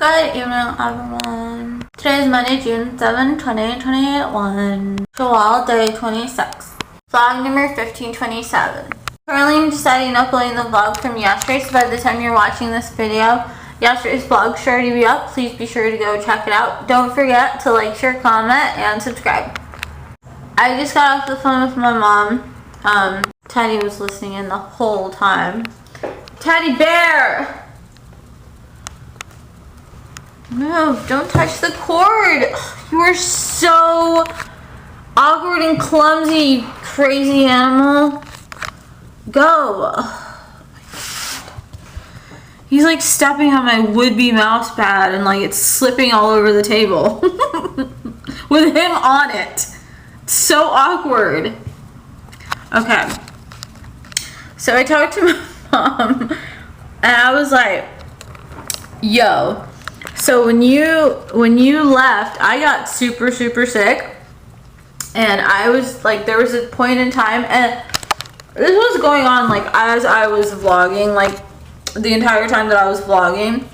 Good evening, everyone. Today is Monday, June 7, 2021. Tiwana day 26. Vlog number 1527. Currently, I'm deciding uploading the vlog from yesterday, so by the time you're watching this video, yesterday's vlog should already be up. Please be sure to go check it out. Don't forget to like, share, comment, and subscribe. I just got off the phone with my mom. Teddy was listening in the whole time. Teddy bear! No, don't touch the cord. You are so awkward and clumsy, you crazy animal. Go. He's like stepping on my would-be mouse pad and like it's slipping all over the table with him on it. It's so awkward. Okay. So I talked to my mom and I was like, yo, so when you left, I got super sick, and I was like, there was a point in time, and this was going on like as I was vlogging, like the entire time that I was vlogging.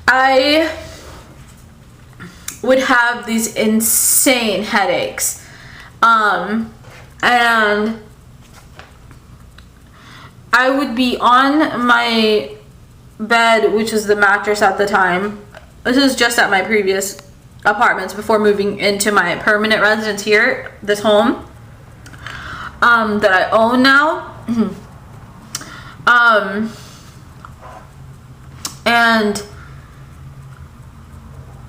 I would have these insane headaches, and I would be on my bed, which was the mattress at the time. This was just at my previous apartments before moving into my permanent residence here, this home that I own now. And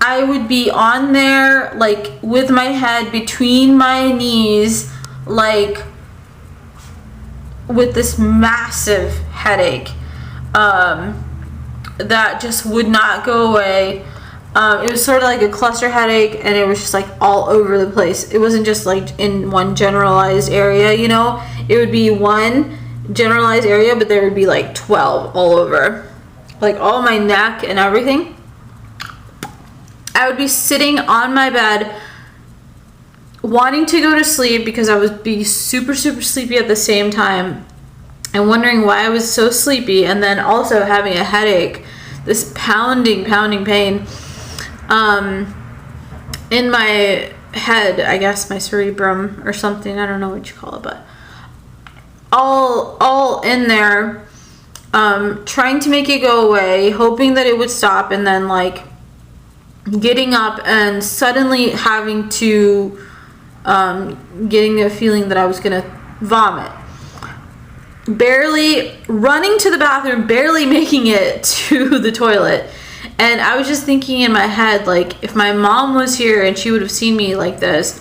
I would be on there like with my head between my knees, like with this massive headache that just would not go away. It was sort of like a cluster headache, and it was just like all over the place. It wasn't just like in one generalized area, you know. It would be one generalized area, but there would be like 12 all over, like all my neck and everything. I would be sitting on my bed wanting to go to sleep because I would be super sleepy at the same time, and wondering why I was so sleepy, and then also having a headache, this pounding pain in my head, I guess my cerebrum or something, I don't know what you call it, but all in there, trying to make it go away, hoping that it would stop, and then like getting up and suddenly having to getting a feeling that I was gonna vomit. Barely running to the bathroom, barely making it to the toilet. And I was just thinking in my head, like, if my mom was here and she would have seen me like this,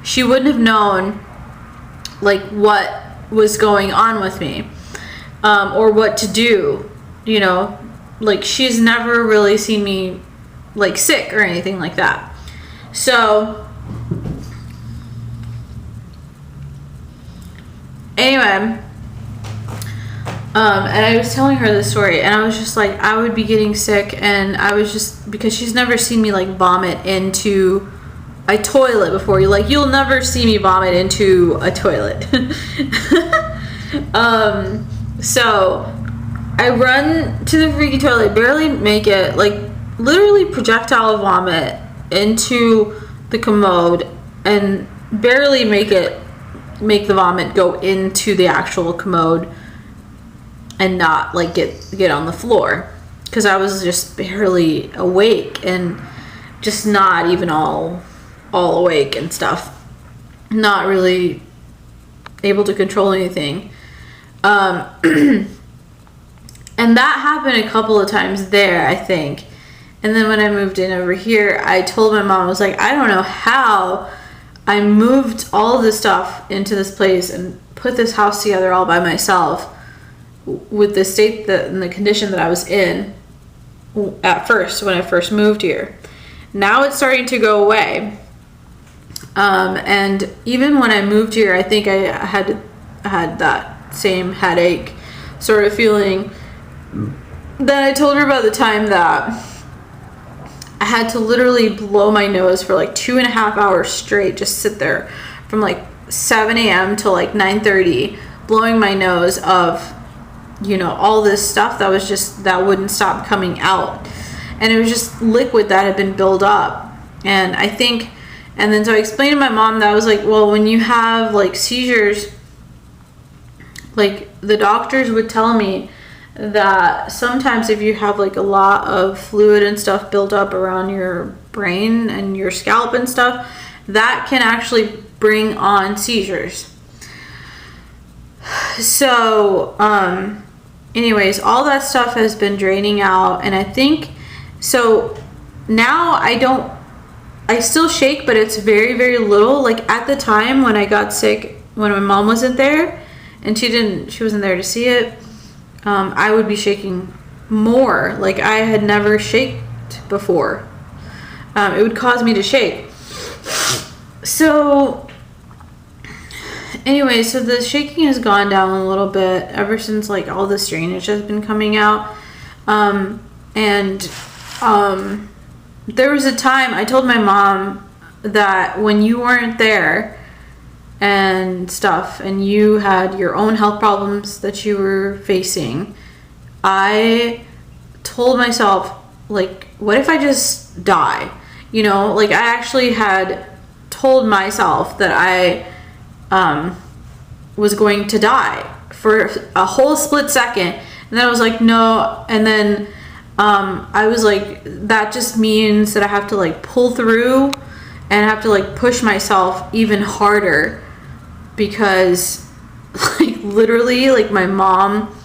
she wouldn't have known like what was going on with me, or what to do, you know. Like, she's never really seen me like sick or anything like that. So anyway, and I was telling her this story, and I was just like, I would be getting sick, and I was just, because she's never seen me like vomit into a toilet before. You'll never see me vomit into a toilet. So I run to the freaky toilet, barely make it, like literally projectile vomit into the commode, and barely make the vomit go into the actual commode and not like get on the floor, because I was just barely awake and just not even all awake and stuff, not really able to control anything. And that happened a couple of times there, I think. And then when I moved in over here, I told my mom, I was like, I don't know how I moved all of this stuff into this place and put this house together all by myself with the state and the condition that I was in at first when I first moved here. Now it's starting to go away. And even when I moved here, I think I had that same headache sort of feeling that I told her about, the time that I had to literally blow my nose for like 2.5 hours straight, just sit there from like 7 a.m. till like 9:30, blowing my nose of all this stuff that wouldn't stop coming out. And it was just liquid that had been built up. And then so I explained to my mom that I was like, well, when you have like seizures, like the doctors would tell me that sometimes if you have like a lot of fluid and stuff built up around your brain and your scalp and stuff, that can actually bring on seizures. So, anyways, all that stuff has been draining out, and I think, so now I still shake, but it's very, very little. Like at the time when I got sick, when my mom wasn't there, and she wasn't there to see it, I would be shaking more. Like I had never shaked before. It would cause me to shake. So anyway, so the shaking has gone down a little bit ever since like all this drainage has been coming out. There was a time I told my mom that when you weren't there and stuff, and you had your own health problems that you were facing, I told myself, like, what if I just die? Like I actually had told myself that I was going to die for a whole split second, and then I was like, no, and then I was like, that just means that I have to like pull through and have to like push myself even harder, because like literally, like my mom,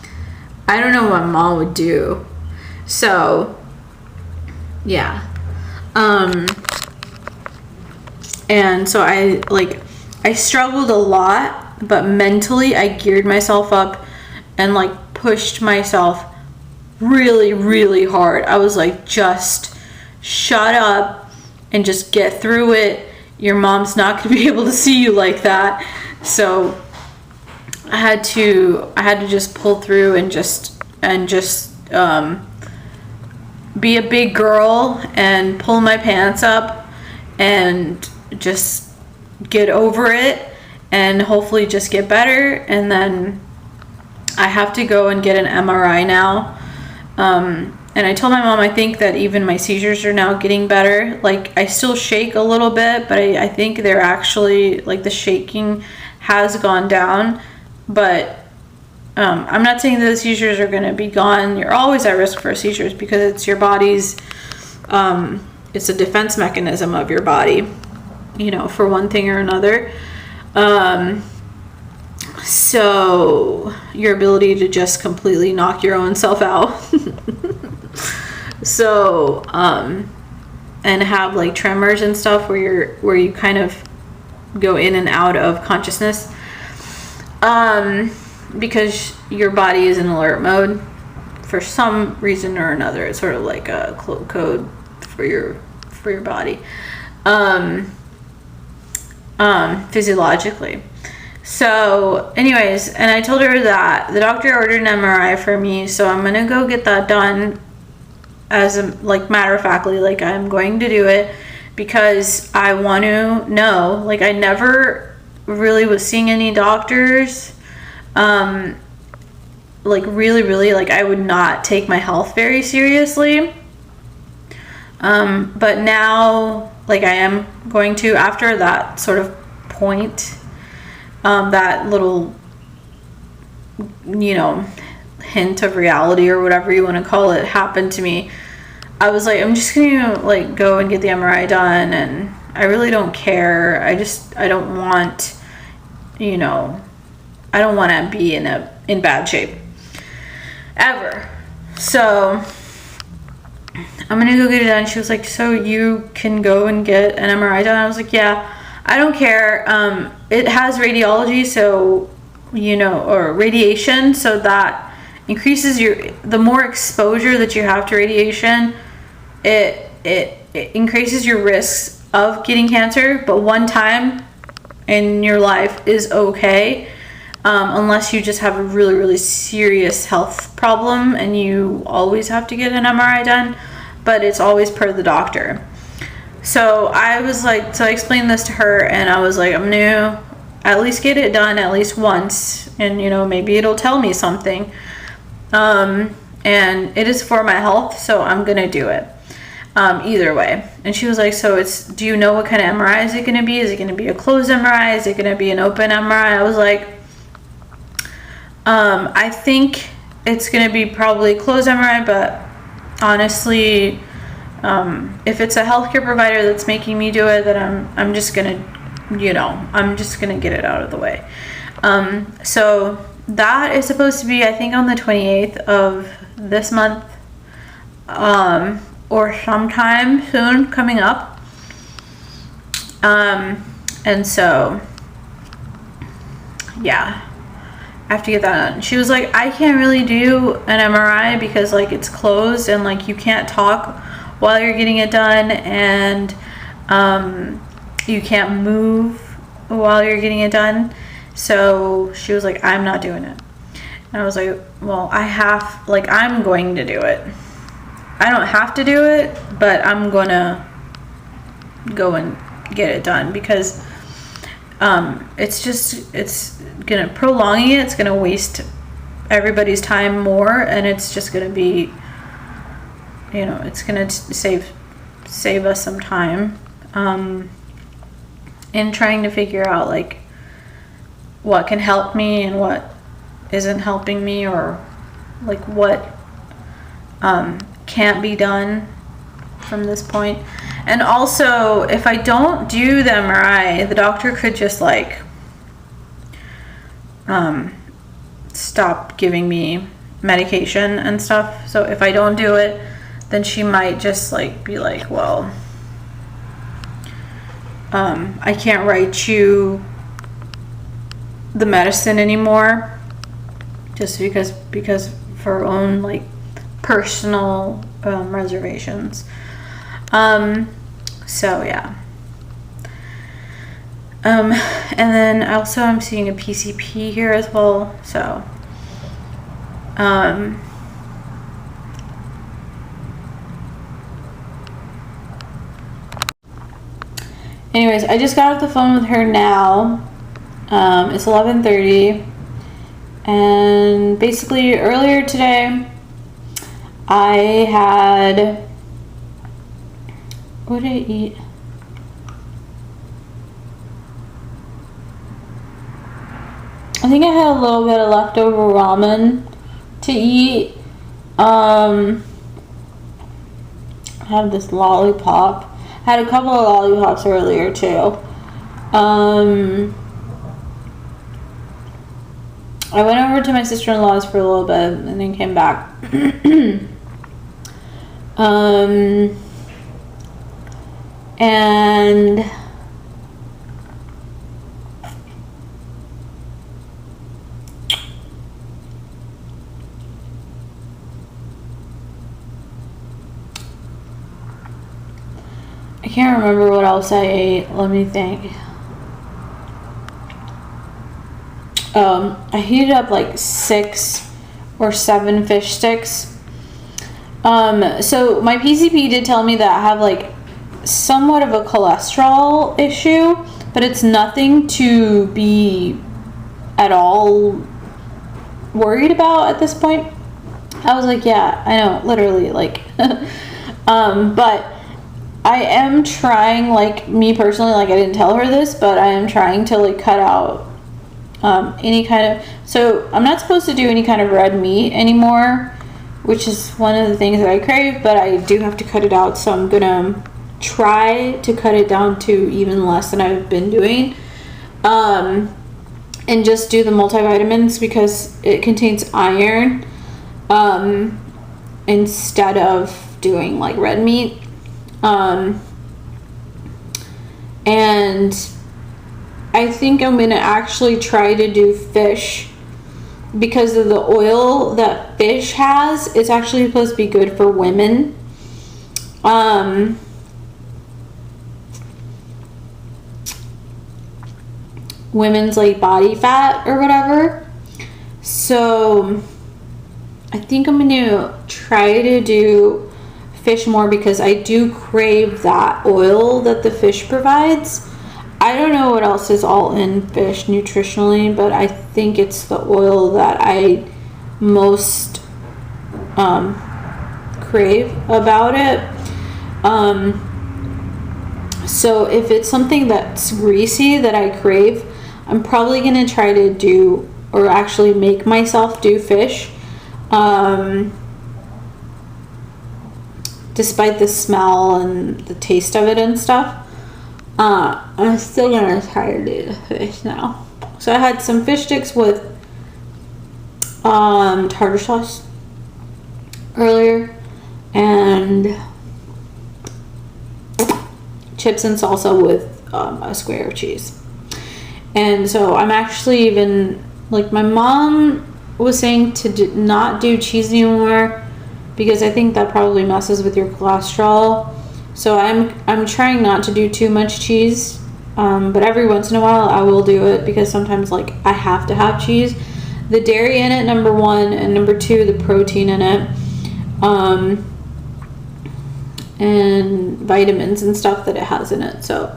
I don't know what mom would do. So yeah. And so I struggled a lot, but mentally I geared myself up and like pushed myself really, really hard. I was like, just shut up and just get through it. Your mom's not going to be able to see you like that. So I had to just pull through and just be a big girl and pull my pants up and just get over it and hopefully just get better. And then I have to go and get an MRI now. And I told my mom, I think that even my seizures are now getting better. Like I still shake a little bit, but I think they're actually, like, the shaking has gone down. But I'm not saying that the seizures are going to be gone. You're always at risk for seizures because it's your body's, it's a defense mechanism of your body, for one thing or another. So your ability to just completely knock your own self out. So, and have like tremors and stuff where you kind of go in and out of consciousness. Because your body is in alert mode for some reason or another. It's sort of like a code for your body, physiologically. So anyways, and I told her that the doctor ordered an MRI for me, so I'm gonna go get that done, as a, like, matter of factly, like I'm going to do it because I want to know. Like I never really was seeing any doctors, like really, like I would not take my health very seriously. But now, like I am going to, after that sort of point, that little, hint of reality or whatever you want to call it happened to me. I was like, I'm just gonna like go and get the MRI done, and I really don't care. I don't want, I don't want to be in bad shape ever. So I'm gonna go get it done. She was like, so you can go and get an MRI done? I was like, yeah, I don't care. It has radiology, so, or radiation, so that increases the more exposure that you have to radiation, it increases your risks of getting cancer. But one time in your life is okay, unless you just have a really, really serious health problem and you always have to get an MRI done, but it's always per the doctor. So I was like, so I explained this to her, and I was like, I'm gonna at least get it done at least once, and maybe it'll tell me something. And it is for my health, so I'm gonna do it. Either way. And she was like, so do you know what kind of MRI is it going to be? Is it going to be a closed MRI? Is it going to be an open MRI? I was like, I think it's going to be probably closed MRI, but honestly, if it's a healthcare provider that's making me do it, then I'm just going to, I'm just going to get it out of the way. So that is supposed to be, I think, on the 28th of this month. Or sometime soon coming up. And so, yeah, I have to get that done. She was like, I can't really do an MRI because like it's closed and like you can't talk while you're getting it done, and you can't move while you're getting it done. So she was like, I'm not doing it. And I was like, well, I'm going to do it. I don't have to do it, but I'm gonna go and get it done because it's gonna prolonging it. It's gonna waste everybody's time more, and it's just gonna be, it's gonna save us some time in trying to figure out like what can help me and what isn't helping me, or like what can't be done from this point. And also, if I don't do the MRI, the doctor could just like stop giving me medication and stuff. So if I don't do it, then she might just like be like, well, I can't write you the medicine anymore, just because for her own like personal reservations. So yeah. And then also I'm seeing a PCP here as well. So anyways, I just got off the phone with her now. It's 11:30, and basically earlier today I had, what did I eat? I think I had a little bit of leftover ramen to eat. I have this lollipop. I had a couple of lollipops earlier too. I went over to my sister-in-law's for a little bit and then came back. And I can't remember what else I ate. Let me think. I heated up like 6 or 7 fish sticks. So my PCP did tell me that I have like somewhat of a cholesterol issue, but it's nothing to be at all worried about at this point. I was like, yeah, I know, literally, like, but I am trying, like, me personally, like, I didn't tell her this, but I am trying to, like, cut out any kind of, so I'm not supposed to do any kind of red meat anymore, which is one of the things that I crave, but I do have to cut it out, so I'm gonna try to cut it down to even less than I've been doing, and just do the multivitamins because it contains iron, instead of doing, like, red meat. And I think I'm gonna actually try to do fish because of the oil that fish has. It's actually supposed to be good for women. Women's like body fat or whatever. So I think I'm gonna try to do fish more because I do crave that oil that the fish provides. I don't know what else is all in fish nutritionally, but I think it's the oil that I most crave about it. So if it's something that's greasy that I crave, I'm probably gonna try to do, or actually make myself do fish. Despite the smell and the taste of it and stuff, I'm still gonna try to do the fish now. So I had some fish sticks with tartar sauce earlier, and chips and salsa with a square of cheese. And so I'm actually even, like, my mom was saying to not do cheese anymore, because I think that probably messes with your cholesterol. So I'm trying not to do too much cheese, but every once in a while I will do it, because sometimes, like, I have to have cheese. The dairy in it, number one, and number two, the protein in it, and vitamins and stuff that it has in it. So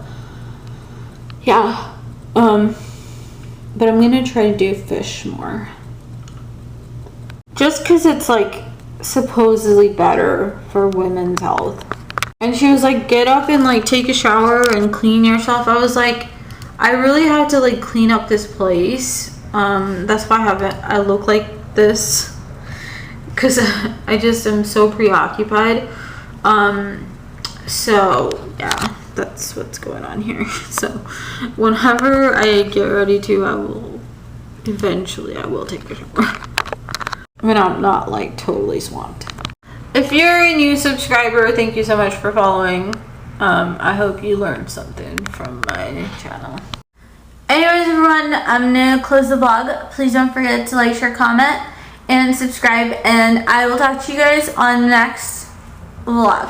yeah, but I'm gonna try to do fish more, just because it's, like, supposedly better for women's health. And she was like, get up and, like, take a shower and clean yourself. I was like, I really have to, like, clean up this place. That's why I look like this, because I just am so preoccupied. So yeah, that's what's going on here. So whenever I get ready to, I will take a shower when I'm not, like, totally swamped. If you're a new subscriber, thank you so much for following. I hope you learned something from my channel. Anyways, everyone, I'm gonna close the vlog. Please don't forget to like, share, comment, and subscribe, and I will talk to you guys on the next vlog.